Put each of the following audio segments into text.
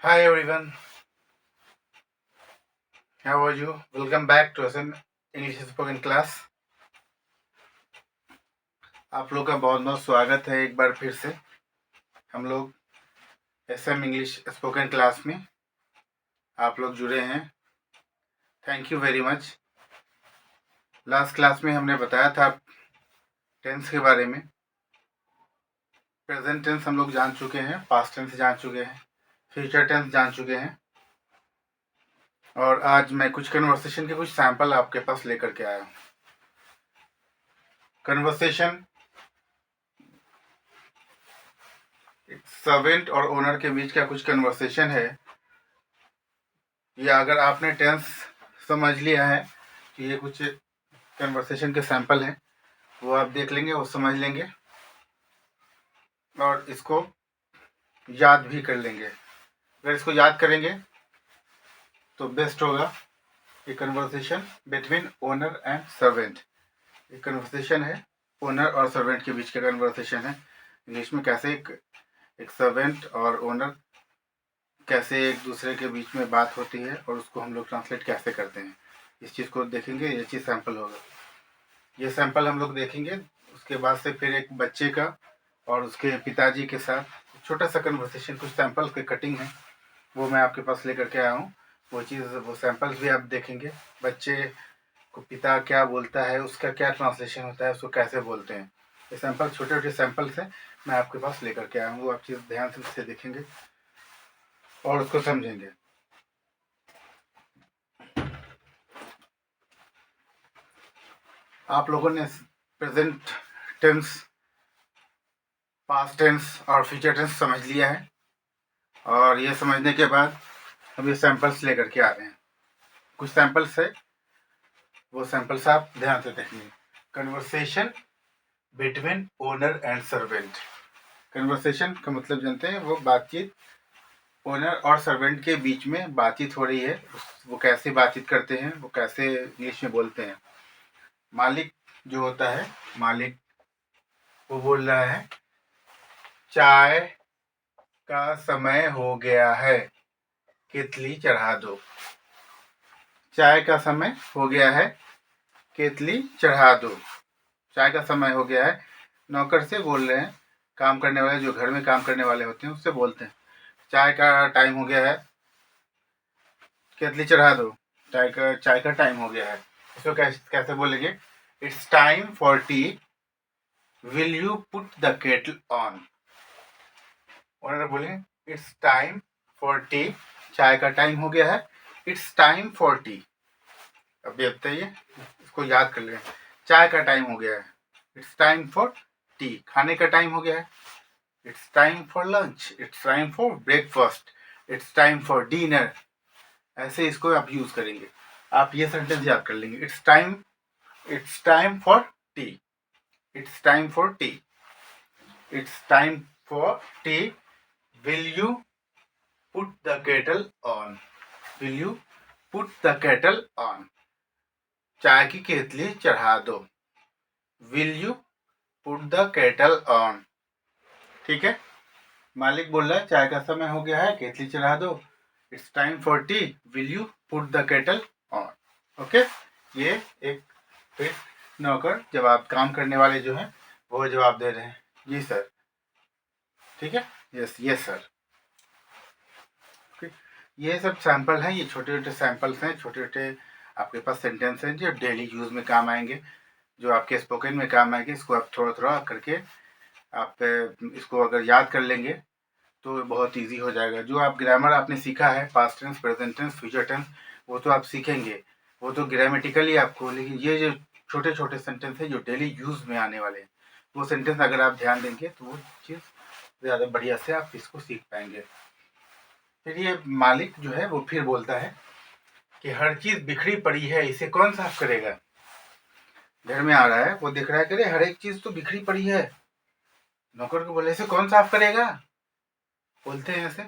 Hi everyone, how are you? Welcome back to SM English Spoken Class. आप लोग का बहुत बहुत स्वागत है एक बार फिर से हम लोग SM इंग्लिश स्पोकन क्लास में आप लोग जुड़े हैं। Thank you very much. Last class में हमने बताया था टेंस के बारे में। प्रेजेंट टेंस हम लोग जान चुके हैं, पास्ट टेंस जान चुके हैं, फ्यूचर टेंस जान चुके हैं और आज मैं कुछ कन्वर्सेशन के कुछ सैंपल आपके पास लेकर के आया हूँ। कन्वर्सेशन सर्वेंट और ओनर के बीच का कुछ कन्वर्सेशन है, या अगर आपने टेंस समझ लिया है कि ये कुछ कन्वर्सेशन के सैंपल हैं, वो आप देख लेंगे, वो समझ लेंगे और इसको याद भी कर लेंगे। अगर इसको याद करेंगे तो बेस्ट होगा। ये conversation between owner and servant, ये कन्वर्सेशन है ओनर और सर्वेंट के बीच का कन्वर्सेशन है। इंग्लिश में कैसे एक सर्वेंट और ओनर कैसे एक दूसरे के बीच में बात होती है और उसको हम लोग ट्रांसलेट कैसे करते हैं, इस चीज़ को देखेंगे। ये चीज़ सैंपल होगा, ये सैंपल हम लोग देखेंगे। उसके बाद से फिर एक बच्चे का और उसके पिताजी के साथ छोटा सा कन्वर्सेशन, कुछ सैंपल के कटिंग है, वो मैं आपके पास लेकर के आया हूँ। वो सैंपल्स भी आप देखेंगे। बच्चे को पिता क्या बोलता है, उसका क्या ट्रांसलेशन होता है, उसको कैसे बोलते हैं। ये सैंपल छोटे छोटे सैंपल्स हैं, मैं आपके पास लेकर के आया हूँ। वो आप चीज़ ध्यान से देखेंगे और उसको समझेंगे। आप लोगों ने प्रेजेंट टेंस, पास्ट टेंस और फ्यूचर टेंस समझ लिया है और ये समझने के बाद हम ये सैंपल्स लेकर के आ रहे हैं। कुछ सैंपल्स है, वो सैंपल्स आप ध्यान से देखेंगे। Conversation between owner and servant. Conversation का मतलब जानते हैं, वो बातचीत ओनर और सर्वेंट के बीच में बातचीत हो रही है। वो कैसे बातचीत करते हैं, वो कैसे इंग्लिश में बोलते हैं। मालिक जो होता है, मालिक वो बोल रहा है चाय का समय हो गया है, केतली चढ़ा दो। चाय का समय हो गया है, केतली चढ़ा दो। चाय का समय हो गया है, नौकर से बोल रहे हैं। काम करने वाले, जो घर में काम करने वाले होते हैं, उससे बोलते हैं चाय का टाइम हो गया है, केतली चढ़ा दो। चाय का टाइम हो गया है। इसको कैसे बोलेंगे? It's time for tea, will you put the kettle on. Owner बोलेंगे इट्स टाइम फॉर टी, चाय का टाइम हो गया है, इट्स टाइम फॉर टी। अब ये बताइए, इसको याद कर लें। चाय का टाइम हो गया है, इट्स टाइम फॉर टी। खाने का टाइम हो गया है, it's time for lunch, it's time for breakfast, it's time for dinner. ऐसे इसको आप यूज करेंगे। आप ये सेंटेंस याद कर लेंगे। It's time for tea, it's time for tea, it's time for tea, will you put the kettle on, will you put the kettle on. चाय की केतली चढ़ा दो, will you put the kettle on. ठीक है, मालिक बोल रहा है चाय का समय हो गया है, केतली चढ़ा दो, it's time for tea, will you put the kettle on. Okay, ये एक फिर नौकर, जवाब काम करने वाले जो हैं वो जवाब दे रहे हैं जी सर। ठीक है, यस यस सर। ये सब सैंपल हैं, ये छोटे छोटे सैंपल्स हैं, छोटे छोटे आपके पास सेंटेंस हैं जो डेली यूज में काम आएंगे, जो आपके स्पोकन में काम आएंगे। इसको आप थोड़ा थोड़ा करके आप इसको अगर याद कर लेंगे तो बहुत इजी हो जाएगा। जो आप ग्रामर आपने सीखा है, past tense, present tense, future tense, वो तो आप सीखेंगे, वो तो ग्रामेटिकली आपको। लेकिन ये जो छोटे छोटे सेंटेंस है जो डेली यूज में आने वाले हैं, वो सेंटेंस अगर आप ध्यान देंगे तो वो चीज़ ज़्यादा बढ़िया से आप इसको सीख पाएंगे। फिर ये मालिक जो है वो फिर बोलता है कि हर चीज़ बिखरी पड़ी है, इसे कौन साफ करेगा। घर में आ रहा है, वो देख रहा है कि हर एक चीज़ तो बिखरी पड़ी है। नौकर को बोले इसे कौन साफ करेगा, बोलते हैं ऐसे।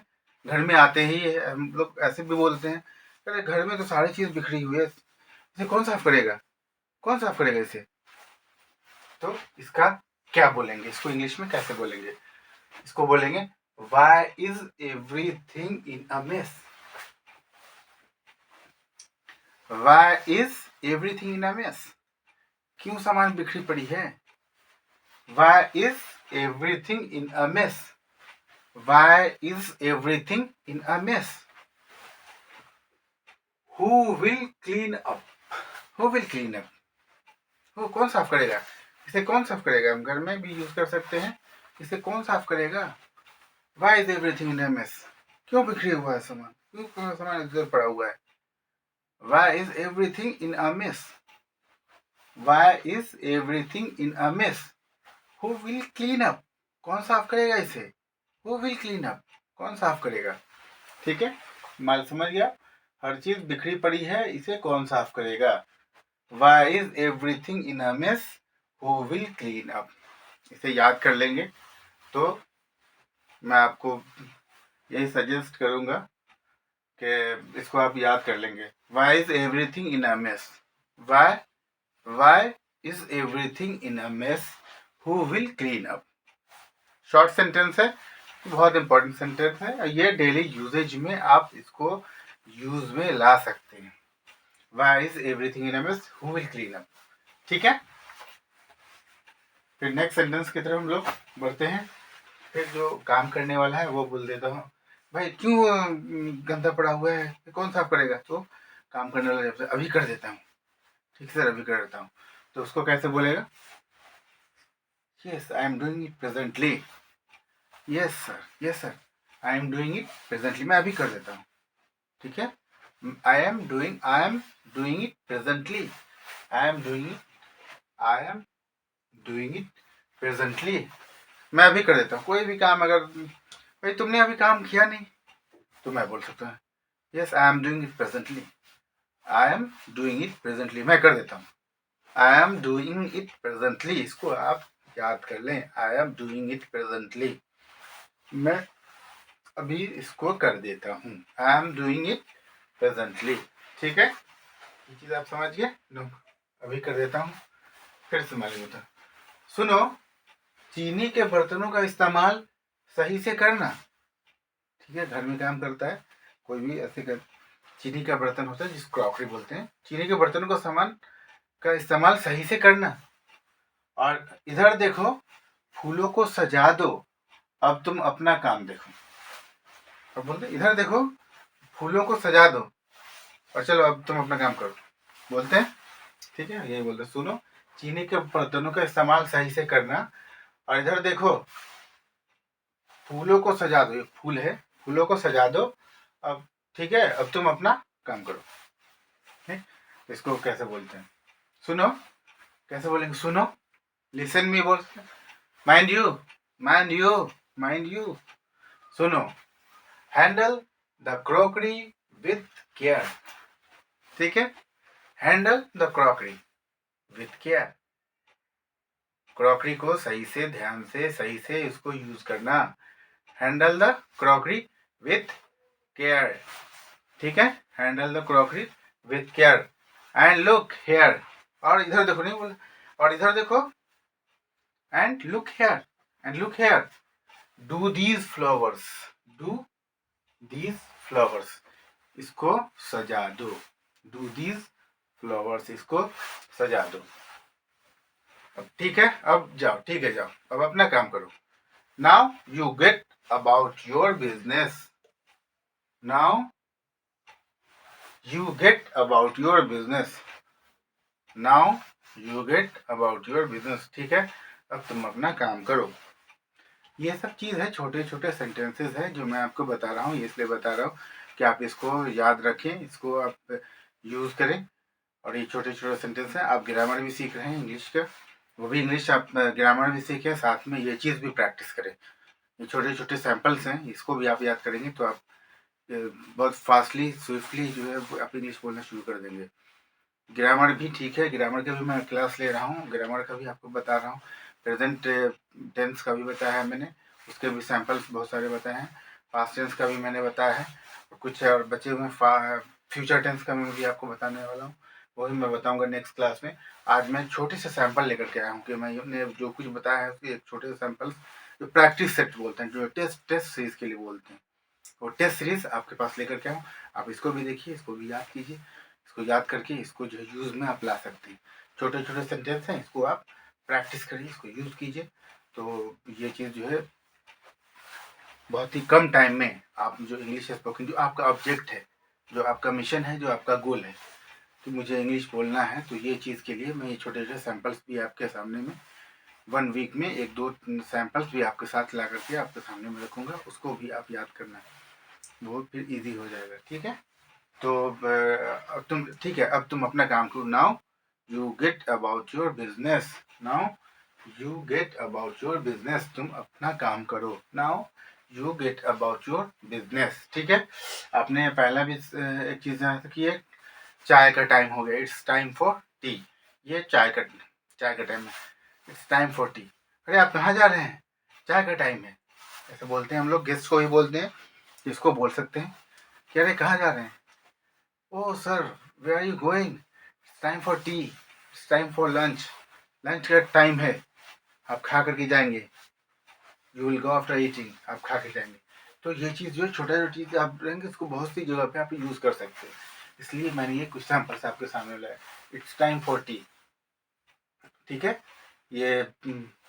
घर में आते ही हम लोग ऐसे भी बोलते हैं, अरे घर में तो सारी चीज़ बिखरी हुई है, इसे कौन साफ करेगा, कौन साफ करेगा इसे। तो इसका क्या बोलेंगे, इसको इंग्लिश में कैसे बोलेंगे? इसको बोलेंगे Why is everything in a mess? Why is everything in a mess? क्यों सामान बिखरी पड़ी है? Why is everything in a mess? Why is everything in a mess? Who will clean up? Who will clean up? वो कौन साफ करेगा? इसे कौन साफ करेगा? हम घर में भी यूज कर सकते हैं. इसे कौन साफ करेगा? Why is everything in a mess? क्यों बिखरी हुआ है सामान? क्यों सामान इधर पड़ा हुआ है? Why is everything in a mess? Why is everything in a mess? Who will clean up? कौन साफ करेगा इसे? Who will clean up? कौन साफ करेगा? ठीक है, माल समझ गया. हर चीज बिखरी पड़ी है, इसे कौन साफ करेगा? Why is everything in a mess? Who will clean up? इसे याद कर लेंगे तो मैं आपको यही सजेस्ट करूंगा कि इसको आप याद कर लेंगे. Why is everything in a mess? Why is everything in a mess? Who will clean up? Short sentence है, बहुत इंपॉर्टेंट सेंटेंस है. ये डेली यूजेज में आप इसको यूज में ला सकते हैं. Why is everything in a mess? Who will clean up? ठीक है. फिर नेक्स्ट सेंटेंस की तरफ हम लोग बढ़ते हैं. फिर जो काम करने वाला है वो बोल देता हूँ, भाई क्यों गंदा पड़ा हुआ है, कौन साफ करेगा? तो काम करने वाला जब से अभी कर देता हूँ, ठीक सर अभी कर देता हूँ. तो उसको कैसे बोलेगा? Yes I am doing it presently. Yes sir I am doing it presently. मैं अभी कर देता हूँ. ठीक है. आई am doing it presently. I am doing it presently. मैं अभी कर देता हूँ. कोई भी काम अगर भाई तुमने अभी काम किया नहीं तो मैं बोल सकता हूँ yes I am doing it presently. I am doing it presently. मैं कर देता हूँ. आई एम डूइंग इट प्रेजेंटली. इसको आप याद कर लें. आई एम डूइंग इट प्रेजेंटली. मैं अभी इसको कर देता हूँ. आई एम डूइंग इट प्रेजेंटली. ठीक है, ये चीज आप समझ गए. नो, अभी कर देता हूँ. फिर से मालूम होता. सुनो, चीनी के बर्तनों का इस्तेमाल सही से करना. ठीक है, घर में काम करता है कोई भी ऐसे कर, चीनी का बर्तन होता है जिसको क्रॉकरी बोलते हैं. चीनी के बर्तनों का सामान का इस्तेमाल सही से करना. और इधर देखो, फूलों को सजा दो, अब तुम अपना काम देखो. अब बोलते इधर देखो, फूलों को सजा दो और चलो अब तुम अपना काम करो. बोलते हैं. ठीक है, यही बोलते. सुनो, चीनी के बर्तनों का इस्तेमाल सही से करना. और इधर देखो, फूलों को सजा दो. ये फूल है, फूलों को सजा दो. अब ठीक है, अब तुम अपना काम करो. ठीक, इसको कैसे बोलते हैं? सुनो, कैसे बोलेंगे? सुनो, लिसन मी बोलते हैं. Mind you. सुनो, handle the crockery with care. ठीक है, handle the crockery with care. Crockery को सही से, ध्यान से, सही से इसको यूज करना. Handle the crockery with care. ठीक है, handle the crockery with care. And look here. और इधर देखो, नहीं बोला. और इधर देखो, and look here. Do these flowers. इसको सजा दो. Do these flowers. इसको सजा दो. अब ठीक है, अब जाओ. ठीक है, जाओ, अब अपना काम करो. Now you get about your business. Now you get about your business. Now you get about your business. ठीक है, अब तुम अपना काम करो. ये सब चीज़ है, छोटे छोटे सेंटेंसेस है जो मैं आपको बता रहा हूँ. इसलिए बता रहा हूँ कि आप इसको याद रखें, इसको आप यूज़ करें. और ये छोटे छोटे सेंटेंस हैं. आप ग्रामर भी सीख रहे हैं इंग्लिश का, वो भी इंग्लिश आप ग्रामर भी सीखें, साथ में ये चीज़ भी प्रैक्टिस करें. ये छोटे छोटे सैम्पल्स हैं, इसको भी आप याद करेंगे तो आप बहुत फास्टली, स्विफ्टली जो है आप इंग्लिश बोलना शुरू कर देंगे. ग्रामर भी ठीक है, ग्रामर का भी मैं क्लास ले रहा हूँ. ग्रामर का भी आपको बता रहा हूँ. प्रेजेंट टेंस का भी बताया है मैंने, उसके भी सैम्पल्स बहुत सारे बताए हैं. पास्ट टेंस का भी मैंने बताया है. कुछ और बचे हुए फ्यूचर टेंस का मैं भी आपको बताने वाला हूँ. वही मैं बताऊँगा नेक्स्ट क्लास में. आज मैं छोटे से सैम्पल लेकर के आया हूँ कि मैं जो कुछ बताया है उसके एक छोटे से सैम्पल्स जो प्रैक्टिस सेट बोलते हैं, जो टेस्ट सीरीज के लिए बोलते हैं, वो टेस्ट सीरीज आपके पास लेकर के आऊँ। आप इसको भी देखिए, इसको भी याद कीजिए, इसको याद करके इसको जो है यूज़ में आप ला सकते हैं। छोटे छोटे सेंटेंस हैं, इसको आप प्रैक्टिस करिए, इसको यूज़ कीजिए, तो ये चीज़ जो है बहुत ही कम टाइम में आप जो इंग्लिश स्पोकन, जो आपका ऑब्जेक्ट है, जो आपका मिशन है, जो आपका गोल है कि मुझे इंग्लिश बोलना है, तो ये चीज़ के लिए मैं ये छोटे छोटे सैम्पल्स भी आपके सामने में 1 वीक में 1-2 सैम्पल्स भी आपके साथ ला करके आपके सामने में रखूँगा, उसको भी आप याद करना, वो फिर ईजी हो जाएगा। ठीक है, तो अब तुम ठीक है, अब तुम अपना काम करो। Now you get about your business, now you get about your business, तुम अपना काम करो। Now you get about your business. ठीक है, आपने पहला भी एक चीज़ की है, चाय का टाइम हो गया, इट्स टाइम फॉर टी, ये चाय का टाइम है, इट्स टाइम फॉर टी। अरे आप कहाँ जा रहे हैं, चाय का टाइम है, ऐसे बोलते हैं हम लोग, गेस्ट को ही बोलते हैं, इसको बोल सकते हैं कि अरे कहाँ जा रहे हैं, oh sir where are you going, it's time for tea, it's time for lunch, lunch का टाइम है, आप खा करके जाएंगे, you will go after eating, आप खा के जाएंगे। तो ये चीज़ जो छोटा छोटा चीज़ आप रहेंगे, इसको बहुत सी जगह पे आप यूज़ कर सकते हैं, इसलिए मैंने ये कुछ सैम्पल्स आपके सामने लाया। इट्स टाइम फॉर टी, ठीक है, ये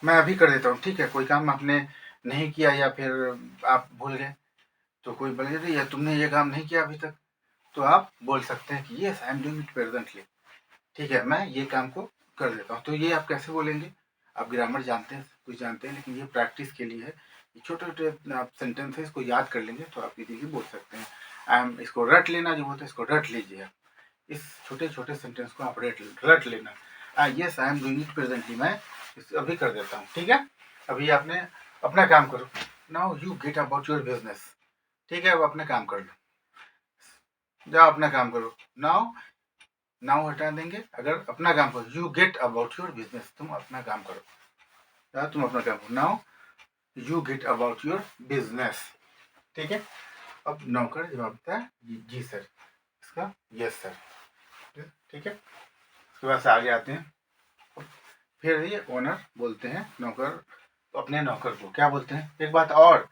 मैं अभी कर देता हूँ। ठीक है, कोई काम आपने नहीं किया या फिर आप भूल गए, तो कोई बोले या तुमने ये काम नहीं किया अभी तक, तो आप बोल सकते हैं कि yes I am doing it presently. ठीक है, मैं ये काम को कर देता हूँ। तो ये आप कैसे बोलेंगे, आप ग्रामर जानते हैं, कुछ जानते हैं, लेकिन ये प्रैक्टिस के लिए है, ये छोटे छोटे आप सेंटेंस है, इसको याद कर लेंगे तो आप इजीली बोल सकते हैं। आई एम, इसको रट लेना जो बोलते हैं, इसको रट लीजिए आप, इस छोटे छोटे सेंटेंस को आप रट लेना। Yes I am doing it presently, मैं अभी कर देता हूँ। ठीक है, अभी आपने अपना काम करो। Now you get about your business. ठीक है, अब अपना काम कर लो, जाओ अपना काम करो। नाउ, नाउ हटा देंगे, अगर अपना काम करो, you get about your business, तुम अपना काम करो, जाओ तुम अपना काम करो। Now you get about your business. ठीक है, अब नौकर जवाब देता है जी सर, इसका यस सर। ठीक है, उसके बाद से आगे आते हैं, फिर ये ओनर बोलते हैं नौकर, तो अपने नौकर को क्या बोलते हैं, एक बात और,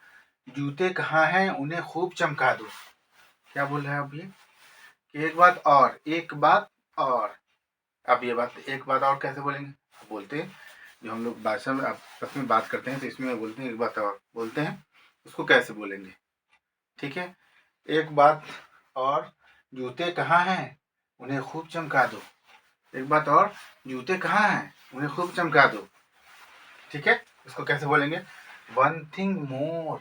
जूते कहाँ हैं उन्हें खूब चमका दो। क्या बोल रहे हैं अब ये कि एक बात और, एक बात और। अब ये बात, एक बात और कैसे बोलेंगे, बोलते हैं जो हम लोग भाषा में आपस में बात करते हैं तो इसमें बोलते हैं एक बात और, बोलते हैं उसको कैसे बोलेंगे। ठीक है, एक बात और, जूते कहाँ हैं उन्हें खूब चमका दो। एक बात और, जूते कहाँ हैं उन्हें खूब चमका दो। ठीक है, इसको कैसे बोलेंगे, one thing more,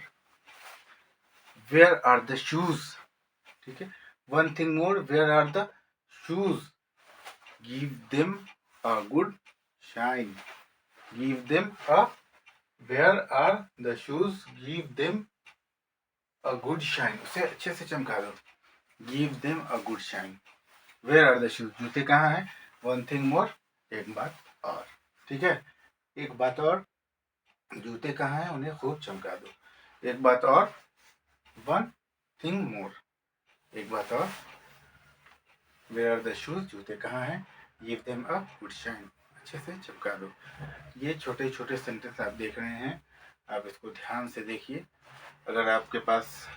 where are the shoes. ठीक है, one thing more, where are the shoes, give them a good shine, give them a, where are the shoes, give them a good shine, उसे अच्छे से चमका दो, give them a good shine, where are the shoes, जूते कहाँ हैं, one thing मोर, एक बात और। ठीक है, एक बात और, जूते कहाँ हैं उन्हें खूब चमका दो, एक बात और, वन थिंग मोर, एक बात और, वेयर आर द शूज, जूते कहाँ हैं, give them a good shine, अच्छे से चमका दो। ये छोटे छोटे सेंटेंस आप देख रहे हैं, आप इसको ध्यान से देखिए। अगर आपके पास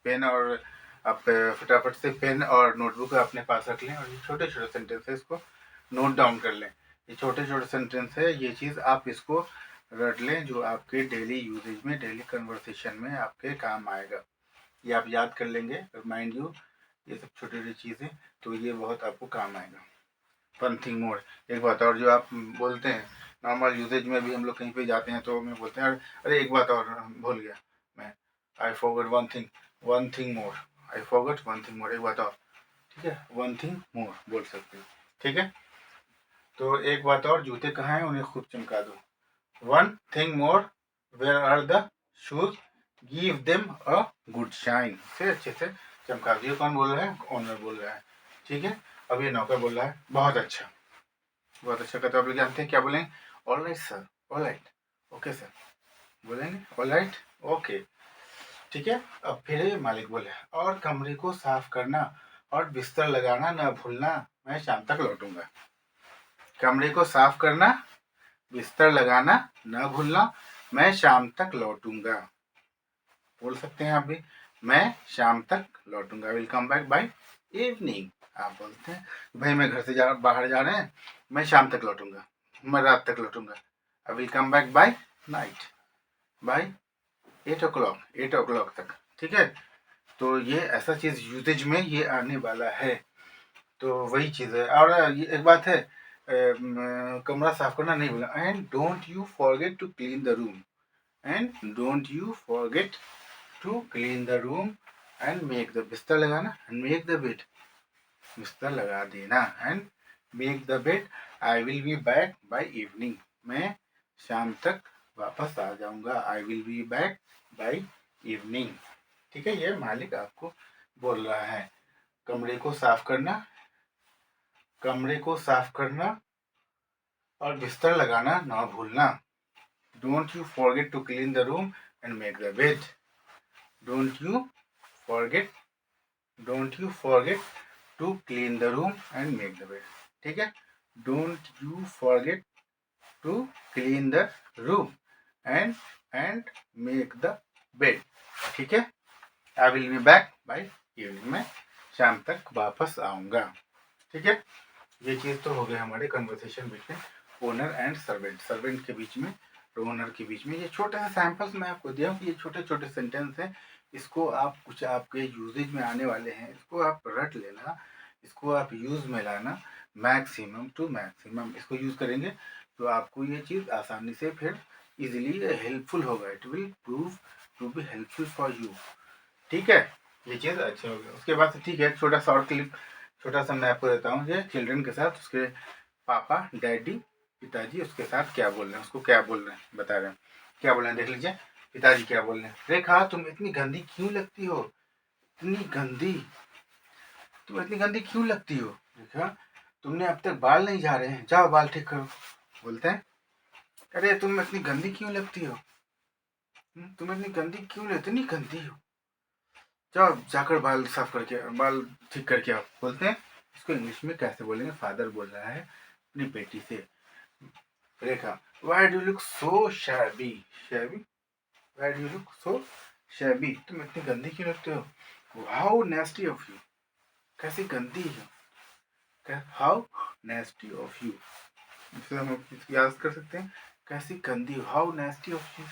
पेन और आप फटाफट से पेन और नोटबुक अपने पास रख लें और ये छोटे छोटे सेंटेंस है, इसको नोट डाउन कर लें। ये छोटे छोटे सेंटेंस है, ये चीज़ आप इसको रट लें, जो आपके डेली यूजेज में, डेली कन्वर्सेशन में आपके काम आएगा। ये आप याद कर लेंगे, रिमाइंड यू, ये सब छोटी छोटी चीज़ें, तो ये बहुत आपको काम आएगा। वन थिंग मोर, एक बात और, जो आप बोलते हैं नॉर्मल यूजेज में भी, हम लोग कहीं पे जाते हैं तो मैं बोलते हैं अरे एक बात और भूल गया मैं, I forgot one thing, one thing more, I forgot one thing मोर, एक बात और। ठीक है, वन थिंग मोर बोल सकते हैं। ठीक है, तो एक बात और, जूते कहाँ हैं उन्हें खूब चमका दो, one thing more, where are the shoes, give them a good shine, से अच्छे से चमका दिए। कौन बोल रहा है, ओनर बोल रहा है। ठीक है, अब ये नौकर बोल रहा है, बहुत अच्छा, बहुत अच्छा। कहते आप लोग जानते हैं क्या बोलेंगे, all right sir, all right, okay sir, बोलेंगे ऑल राइट, ओके। ठीक है, अब फिर मालिक बोले, और कमरे को साफ करना और बिस्तर लगाना न भूलना, मैं शाम तक लौटूंगा। कमरे को साफ करना, बिस्तर लगाना न भूलना, मैं शाम तक लौटूंगा। बोल सकते हैं आप भी, मैं शाम तक लौटूंगा, will come back by evening. आप बोलते हैं भाई मैं घर से बाहर जा रहे हैं, मैं शाम तक लौटूंगा, मैं रात तक लौटूंगा, I will come back by night, by 8 o'clock तक। ठीक है, तो ये ऐसा चीज यूजेज में ये आने वाला है, तो वही चीज है। और ये एक बात है, कमरा साफ करना नहीं बोला, and don't you forget to clean the room, and don't you forget to clean the room and make the, बिस्तर लगाना, एंड मेक द बेड, बिस्तर लगा देना, and make the bed, I will be back by evening, मैं शाम तक वापस आ जाऊंगा, I will be back by evening. ठीक है, ये मालिक आपको बोल रहा है। कमरे को साफ करना, कमरे को साफ करना और बिस्तर लगाना ना भूलना। Don't you forget to clean the room and make the bed, don't you forget, don't you forget to clean the room and make the bed. ठीक है, don't you forget to clean the room and make the bed. ठीक है, I will be back by evening, में शाम तक वापस आऊंगा। ठीक है, ये चीज तो हो गया हमारे conversation between owner and servant, servant के बीच में और ओनर के बीच में। ये छोटे से सैंपल्स मैं आपको दिया हूँ कि ये छोटे छोटे सेंटेंस हैं, इसको आप कुछ आपके यूजेज में आने वाले हैं, इसको आप रट लेना, इसको आप यूज में लाना, मैक्सिमम टू मैक्सिमम इसको यूज करेंगे तो आपको ये चीज आसानी से फिर इजिली हेल्पफुल होगा, it will prove to be helpful for you. ठीक है, ये चीज अच्छी होगी। उसके बाद से ठीक है, छोटा शॉर्ट क्लिप, छोटा सा मैं आपको देता हूँ, ये चिल्ड्रन के साथ उसके पापा, डैडी, पिताजी उसके साथ क्या बोल रहे हैं, उसको क्या बोल रहे हैं, बता रहे हैं, क्या बोल रहे हैं, देख लीजिए। पिताजी क्या बोल रहे हैं, रेखा तुम इतनी गंदी क्यों लगती हो, इतनी गंदी, तुम इतनी गंदी क्यों लगती हो, रेखा तुमने अब तक बाल नहीं जा रहे हैं, जाओ बाल ठीक करो। बोलते हैं अरे तुम इतनी गंदी क्यों लगती हो, तुम इतनी गंदी क्यों, इतनी गंदी हो, जाओ जाकर बाल साफ करके, बाल ठीक करके आओ। बोलते हैं इसको इंग्लिश में कैसे बोलेंगे, फादर बोल रहा है अपनी बेटी से, Rekha why do look so shabby, shabby, why do look so shabby, तुम इतनी गंदी क्यों लगते हो, हाउ नेस्टी ऑफ यू, कैसी गंदी है, हाउ नेस्टी ऑफ यू, इससे हम याद कर सकते हैं, कैसी गंदी हो, हाउ नेस्टी ऑफ यू,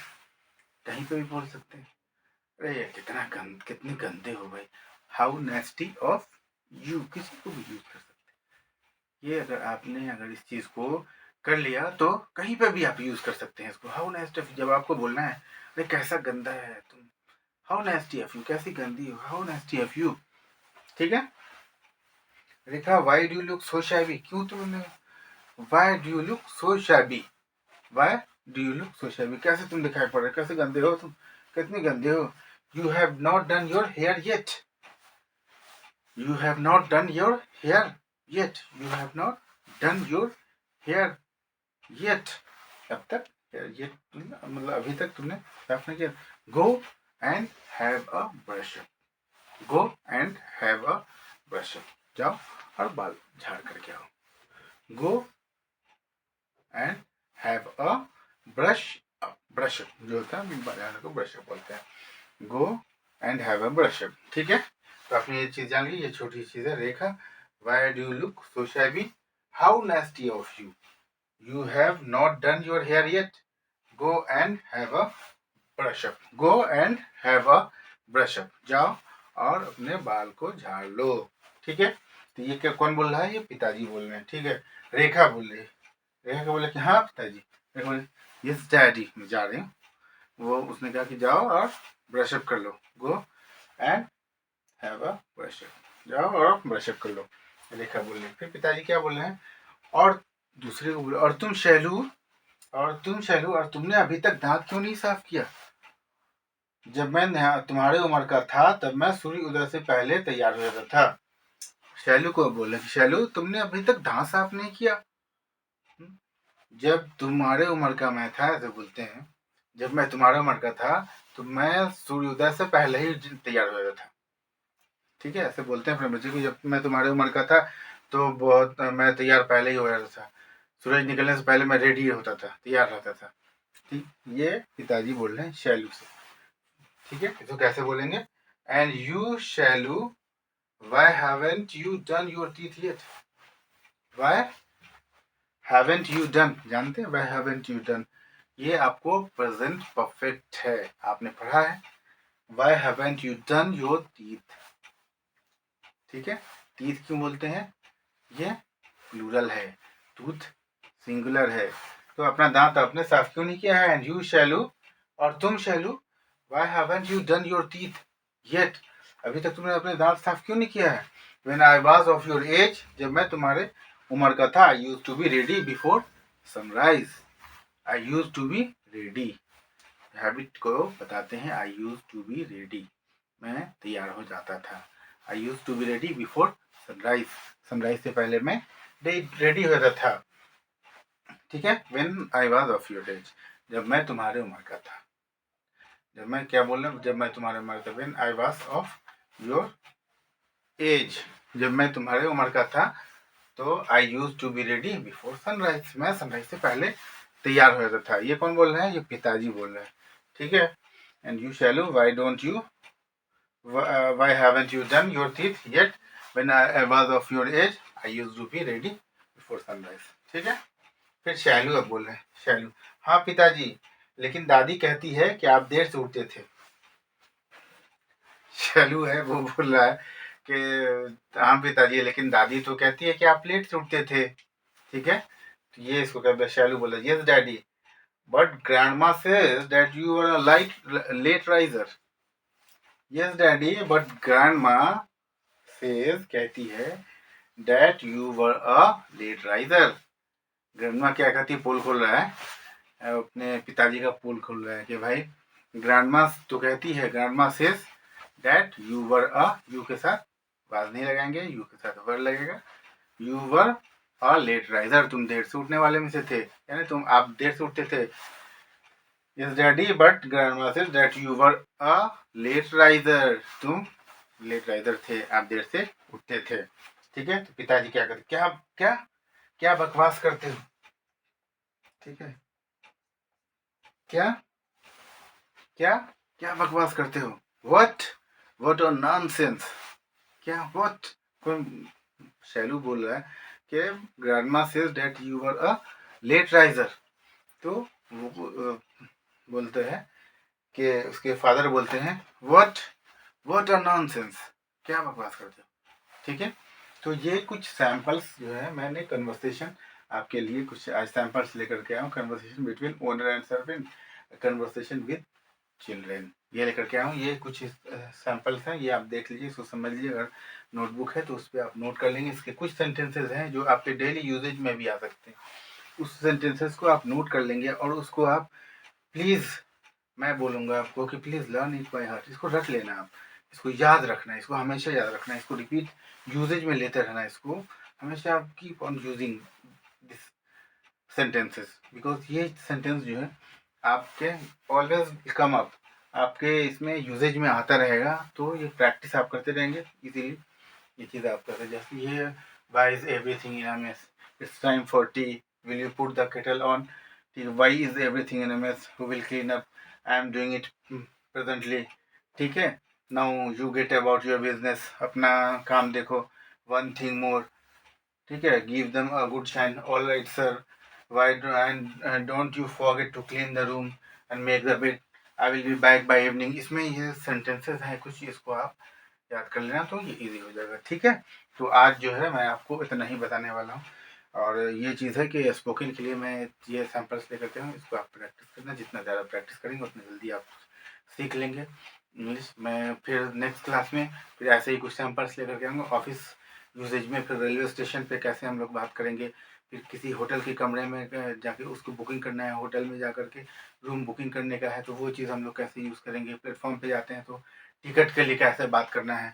कहीं पे भी बोल सकते हैं, अरे ये कितने गंदे हो भाई, हाउ नेस्टी ऑफ यू, किसी को भी यूज कर सकते हैं। ये अगर इस चीज को कर लिया तो कहीं पे भी आप यूज कर सकते हैं इसको, हाउ नेस्टी ऑफ, जब आपको बोलना है अरे कैसा गंदा है तुम, हाउ नेस्टी ऑफ यू, कैसी गंदी हो, हाउ नेस्टी ऑफ यू। ठीक है, Rekha why do you look so shabby, क्यों तुमने, why do you look so shabby, why do you look so shabby, कैसे तुम दिखाई पड़ रहे, कैसे गंदे हो तुम, कितने गंदे हो, you have not done your hair yet, you have not done your hair yet, you have not done your hair yet, अब तक yet मतलब अभी तक तुमने साफ नहीं किया, go and have a brush up, go and have a brush up, जाओ और बाल झाड़ करके आओ, go and have a brush up, brush up जो होता है बाल झाड़ने को brush up बोलते हैं, go and have a brush up. ठीक है, तो आपने ये चीज जान ली, ये छोटी चीज है। Rekha why do you look so shabby, how nasty of you, you have not done your hair yet, go and have a brush up, go and have a brush up, जाओ और अपने बाल को झाड़ लो। ठीक है, तो ये क्या कौन बोल रहा है, ये पिताजी बोल रहे हैं। ठीक है, रेखा बोल रही है, रेखा बोले कि हाँ पिताजी, रेखा बोले यस डैडी, मैं जा रही हूँ, वो उसने कहा कि जाओ और ब्रश अप कर लो, go and have a brush up, जाओ और ब्रश अप कर लो, रेखा बोल रही। फिर पिताजी क्या बोल रहे हैं, और दूसरे को बोले और तुम शैलू, और तुमने अभी तक दांत क्यों नहीं साफ किया, जब मैं तुम्हारे उम्र का था तब मैं सूर्य उदय से पहले तैयार हो जाता था। शैलू को बोले कि शैलू तुमने अभी तक दांत साफ नहीं किया, जब तुम्हारे उम्र का मैं था, ऐसे बोलते हैं, जब मैं तुम्हारे उम्र का था तो मैं सूर्योदय से पहले ही तैयार हो जाता था। ठीक है, ऐसे बोलते हैं अपने बच्चे को, जब मैं तुम्हारे उम्र का था तो मैं तैयार पहले ही हो जाता था, सूरज निकलने से पहले मैं रेडी होता था, तैयार रहता था। ठीक, ये पिताजी बोल रहे हैं शैलू से, ठीक है। तो कैसे बोलेंगे, and you Shailu why haven't you done your teeth yet, why haven't you done, जानते हैं वाई हैवेंट यू डन, ये आपको प्रेजेंट परफेक्ट है, आपने पढ़ा है, why haven't you done your teeth, ठीक है। टीथ क्यों बोलते हैं, ये प्लूरल है, टूथ सिंगुलर है, तो अपना दांत आपने साफ क्यों नहीं किया है, एंड यू शैलू, और तुम Shailu, why haven't you done your teeth yet, अभी तक तुमने अपने दांत साफ क्यों नहीं किया है, when I was of your age, जब मैं तुम्हारे उम्र का था, I used to be ready before sunrise, I used to be ready, habit को बताते हैं, I used to be ready, मैं तैयार हो जाता था, I used to be ready before sunrise, sunrise से पहले मैं रेडी हो जाता था, ठीक है। When I was of your age, जब मैं तुम्हारे उम्र का था, जब मैं क्या बोल रहा हूँ, जब मैं तुम्हारे उम्र का, when I was of your age, जब मैं तुम्हारे उम्र का था, तो I use to be ready before sunrise, मैं सनराइज से पहले तैयार हो जाता था, ये कौन बोल रहे हैं, ये पिताजी बोल रहे हैं, ठीक है। And you Shailu why don't you, why haven't you done your teeth yet, when I was of your age, I use to be ready before sunrise, ठीक है। फिर शैलू अब बोल रहे हैं, शैलू, हाँ पिताजी, लेकिन दादी कहती है कि आप देर से उठते थे, शैलू है वो बोल रहा है कि हाँ पिताजी, लेकिन दादी तो कहती है कि आप लेट से उठते थे, ठीक है। तो ये इसको कहते हैं, शैलू बोला, yes daddy, but grandma says that you are a late riser, yes daddy, but grandma says, कहती है, that you were a late riser, grandma क्या कहती है, पोल खोल रहा है, अपने पिताजी का पोल खोल रहा है कि भाई ग्रैंडमा तो कहती है, grandma says that you were a, you के साथ वाज नहीं लगाएंगे, यू के साथ वर लगेगा, you were a late riser, तुम देर से उठने वाले में से थे, यानी तुम, आप देर से उठते थे, yes daddy, but grandma says that you were a late riser, तुम लेट राइजर थे, आप देर से उठते थे, ठीक है। तो पिताजी क्या करते, क्या क्या क्या बकवास करते हो, ठीक है, क्या क्या क्या बकवास करते हो, व्हाट अ नॉनसेंस, क्या व्हाट, शैलू बोल रहा है कि grandma says that you were a late riser, तो वो बोलते हैं कि उसके फादर बोलते हैं, व्हाट अ नॉनसेंस, क्या बकवास करते हो, ठीक है। तो ये कुछ सैंपल्स जो है, मैंने कन्वर्सेशन आपके लिए कुछ आज सैंपल्स लेकर के आया हूँ, conversation between owner and servant, conversation with children, ये लेकर के आया हूँ, ये कुछ सैंपल्स हैं, ये आप देख लीजिए, इसको समझ लीजिए, अगर नोटबुक है तो उस पर आप नोट कर लेंगे, इसके कुछ सेंटेंसेज हैं जो आपके डेली यूजेज में भी आ सकते हैं, उस सेंटेंसेस को आप नोट कर लेंगे, और उसको आप प्लीज़, मैं बोलूँगा आपको कि please learn it by heart, इसको रट लेना, आप इसको याद रखना है, इसको हमेशा याद रखना है, इसको रिपीट यूजेज में लेते रहना है, इसको हमेशा आप keep on using this sentences, because ये सेंटेंस जो है आपके ऑलवेज कम अप, आपके इसमें यूजेज में आता रहेगा, तो ये प्रैक्टिस आप करते रहेंगे, इजीली ये चीज़ आप करते, जैसे ये why is everything in a mess, it's time for tea, will you put the kettle on, why is everything in a mess, who will clean up, I am doing it presently, ठीक है। Now you get about your business, अपना काम देखो, one thing more, ठीक है, give them a good shine, all right sir, why and don't you forget to clean the room and make the bed, I will be back by evening, इसमें ये sentences हैं कुछ, इसको आप याद कर लेना, तो ये इजी हो जाएगा, ठीक है। तो आज जो है मैं आपको इतना ही बताने वाला हूँ, और ये चीज़ है कि स्पोकन के लिए मैं ये सैम्पल्स लेकर के हूँ, इसको आप प्रैक्टिस करना, जितना ज़्यादा प्रैक्टिस करेंगे उतना जल्दी आप सीख लेंगे इंग्लिश। मैं फिर नेक्स्ट क्लास में फिर ऐसे ही कुछ सैम्पल्स लेकर के आऊँगा, ऑफिस यूजेज में, फिर रेलवे स्टेशन पे कैसे हम लोग बात करेंगे, फिर किसी होटल के कमरे में जाके उसको बुकिंग करना है, होटल में जा करके रूम बुकिंग करने का है, तो वो चीज़ हम लोग कैसे यूज़ करेंगे, प्लेटफॉर्म पे जाते हैं तो टिकट के लिए कैसे बात करना है,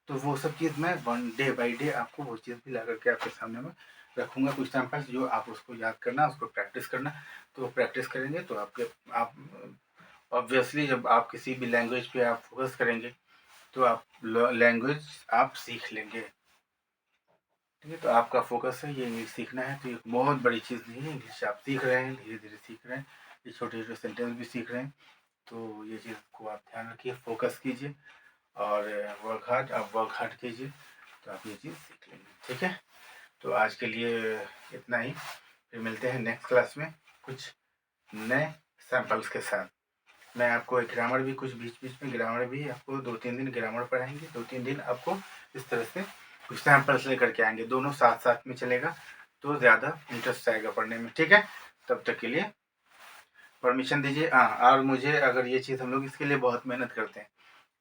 तो वो सब चीज़ मैं वन डे बाई डे आपको वो चीज़ भी ला करके आपके सामने में रखूँगा, कुछ सैम्पल्स जो आप उसको याद करना, उसको प्रैक्टिस करना, तो प्रैक्टिस करेंगे तो आप ऑब्वियसली जब आप किसी भी लैंग्वेज पे आप फोकस करेंगे तो आप लैंग्वेज आप सीख लेंगे, ठीक है। तो आपका फोकस है ये इंग्लिश सीखना है, तो ये बहुत बड़ी चीज़ नहीं है, इंग्लिश आप सीख रहे हैं, धीरे धीरे सीख रहे हैं, ये छोटे छोटे सेंटेंस भी सीख रहे हैं, तो ये चीज़ को आप ध्यान रखिए, फोकस कीजिए और वर्क हार्ड, आप वर्क हार्ड कीजिए तो आप ये चीज़ सीख लेंगे, ठीक है। तो आज के लिए इतना ही, फिर मिलते हैं नेक्स्ट क्लास में कुछ नए सैम्पल्स के साथ। मैं आपको एक ग्रामर भी, कुछ बीच बीच में ग्रामर भी आपको 2-3 दिन ग्रामर पढ़ाएंगे, 2-3 दिन आपको इस तरह से कुछ सैम्पल्स लेकर के आएंगे, दोनों साथ साथ में चलेगा तो ज़्यादा इंटरेस्ट आएगा पढ़ने में, ठीक है। तब तक के लिए परमिशन दीजिए। हाँ, और मुझे अगर ये चीज़, हम लोग इसके लिए बहुत मेहनत करते हैं,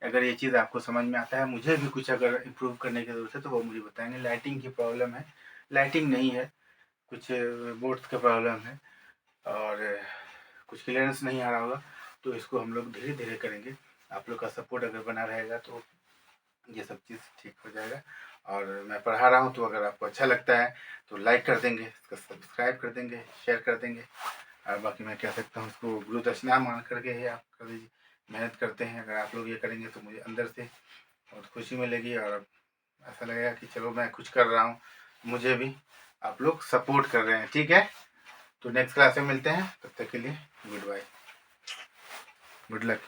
अगर ये चीज़ आपको समझ में आता है, मुझे भी कुछ अगर इम्प्रूव करने की ज़रूरत है तो वो मुझे बताएंगे। लाइटिंग की प्रॉब्लम है, लाइटिंग नहीं है, कुछ बोर्ड्स का प्रॉब्लम है और कुछ क्लियरेंस नहीं आ रहा होगा, तो इसको हम लोग धीरे धीरे करेंगे। आप लोग का सपोर्ट अगर बना रहेगा तो ये सब चीज़ ठीक हो जाएगा। और मैं पढ़ा रहा हूँ तो अगर आपको अच्छा लगता है तो लाइक कर देंगे, इसको सब्सक्राइब कर देंगे, शेयर कर देंगे, और बाकी मैं कह सकता हूँ इसको गुरु दक्षिणा मान करके ही आप कर दीजिए। मेहनत करते हैं, अगर आप लोग ये करेंगे तो मुझे अंदर से बहुत खुशी मिलेगी और ऐसा लगेगा कि चलो मैं कुछ कर रहा हूँ, मुझे भी आप लोग सपोर्ट कर रहे हैं, ठीक है। तो नेक्स्ट क्लास में मिलते हैं, तब तक के लिए गुड बाय, गुड लक।